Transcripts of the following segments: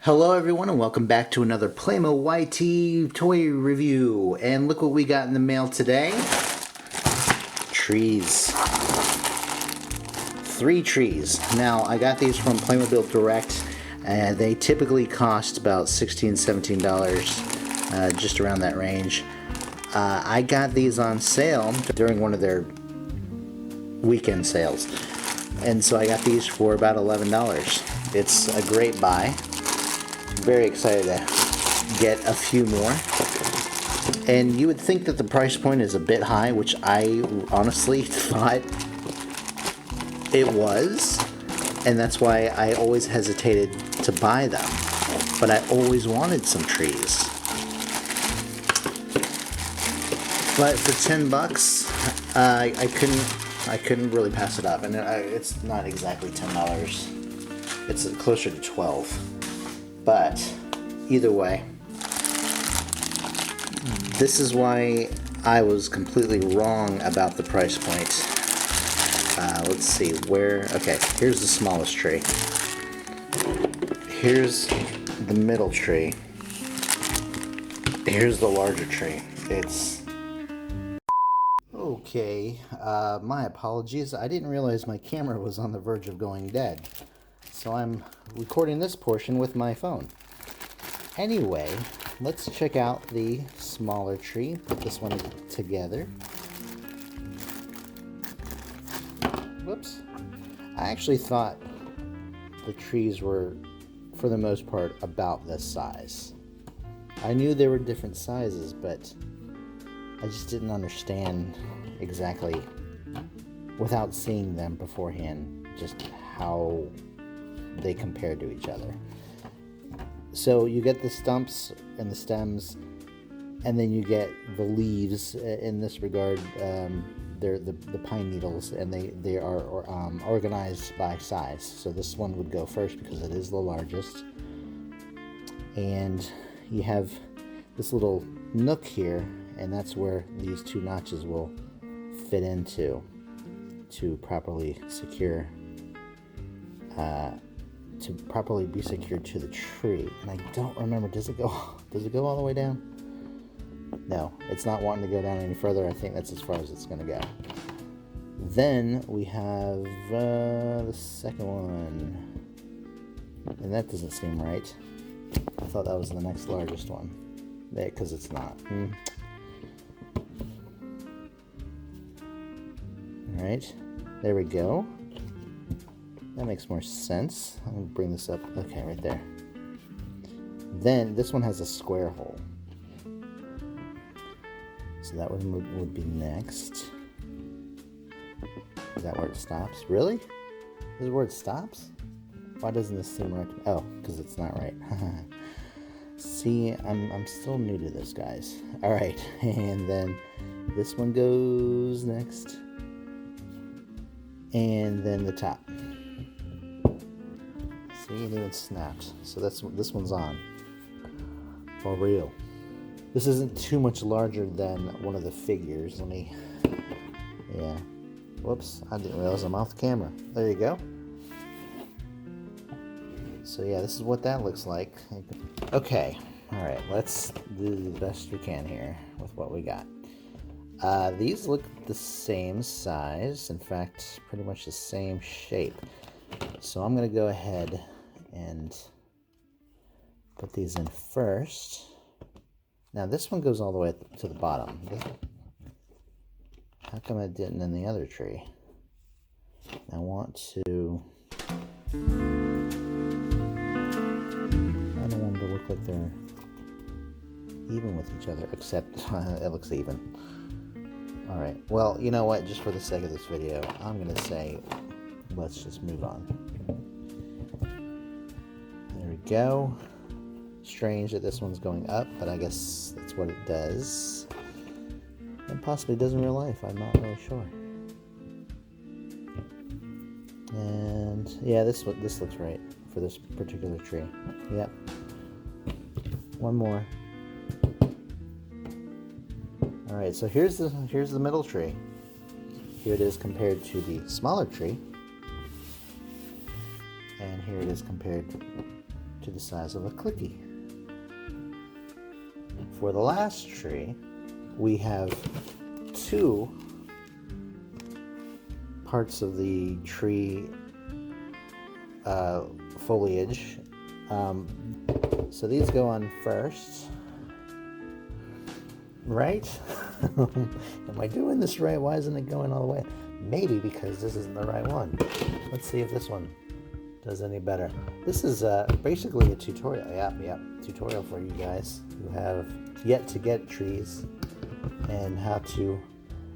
Hello everyone and welcome back to another Playmo YT toy review. And look what we got in the mail today. Trees. 3 trees. Now I got these from Playmobil Direct. They typically cost about $16, $17, just around that range. I got these on sale during one of their weekend sales. And so I got these for about $11. It's a great buy. Very excited to get a few more. And you would think that the price point is a bit high, which I honestly thought it was, and that's why I always hesitated to buy them. But I always wanted some trees. But for $10, I couldn't really pass it up, and it's not exactly $10. It's closer to $12. But either way, this is why I was completely wrong about the price point. Let's see where. Okay, here's the smallest tree. Here's the middle tree. Here's the larger tree. It's okay. My apologies. I didn't realize my camera was on the verge of going dead. So I'm recording this portion with my phone. Anyway, let's check out the smaller tree. Put this one together. Whoops. I actually thought the trees were, for the most part, about this size. I knew there were different sizes, but I just didn't understand exactly, without seeing them beforehand, just how they compare to each other. So you get the stumps and the stems, and then you get the leaves. In this regard, they're the pine needles, and they are organized by size. So this one would go first because it is the largest. And you have this little nook here, and that's where these 2 notches will fit into to properly secure be secured to the tree. And I don't remember, does it go all the way down? No, it's not wanting to go down any further. I think that's as far as it's going to go. Then we have the second one, and that doesn't seem right. I thought that was the next largest one, because it's not. All right, there we go. That makes more sense. I'm going to bring this up. Okay, right there. Then this one has a square hole. So that one would be next. Is that where it stops? Really? This is where it stops? Why doesn't this seem right? Oh, because it's not right. See, I'm still new to this, guys. All right, and then this one goes next. And then the top. See, it even snapped. So this one's on. For real. This isn't too much larger than one of the figures. Yeah. Whoops, I didn't realize I'm off the camera. There you go. So yeah, this is what that looks like. Okay, alright, let's do the best we can here with what we got. These look the same size, in fact, pretty much the same shape. So I'm going to go ahead and put these in first. Now this one goes all the way to the bottom. How come it didn't in the other tree? I want to... I don't want them to look like they're even with each other, except it looks even. Alright, well, you know what? Just for the sake of this video, I'm going to say let's just move on. There we go. Strange that this one's going up, but I guess that's what it does. And possibly does in real life, I'm not really sure. And yeah, this looks right for this particular tree. Yep. One more. Alright, so here's the middle tree. Here it is compared to the smaller tree. And here it is compared to the size of a clicky. For the last tree, we have two parts of the tree foliage. So these go on first. Right? Am I doing this right? Why isn't it going all the way? Maybe because this isn't the right one. Let's see if this one does any better. This is basically a tutorial. Yep, tutorial for you guys who have yet to get trees and how to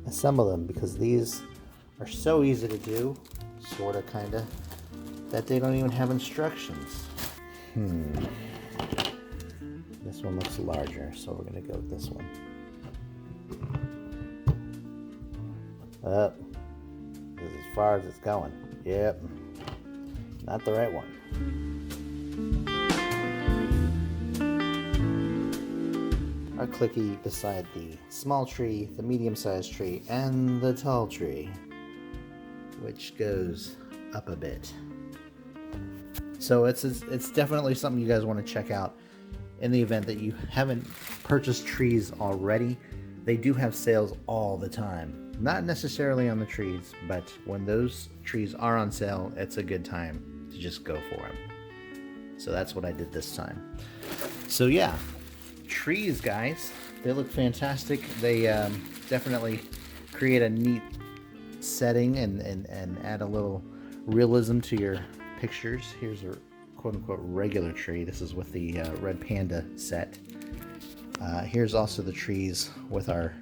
assemble them, because these are so easy to do, sorta, kinda, that they don't even have instructions. This one looks larger, so we're gonna go with this one. This is as far as it's going. Yep. Not the right one. Our clicky beside the small tree, the medium-sized tree, and the tall tree, which goes up a bit. So it's definitely something you guys want to check out in the event that you haven't purchased trees already. They do have sales all the time. Not necessarily on the trees, but when those trees are on sale, it's a good time to just go for them. So that's what I did this time. So yeah, trees, guys, they look fantastic. They definitely create a neat setting and add a little realism to your pictures. Here's a quote-unquote regular tree. This is with the red panda set. Here's also the trees with our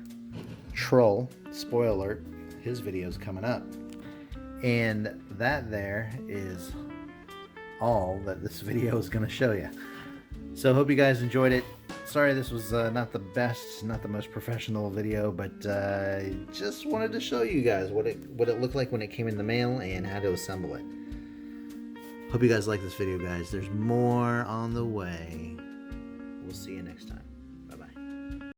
troll. Spoiler alert, his video's coming up. And that there is all that this video is going to show you. So hope you guys enjoyed it. Sorry this was not the best, not the most professional video, but just wanted to show you guys what it looked like when it came in the mail and how to assemble it. Hope you guys like this video, guys. There's more on the way. We'll see you next time.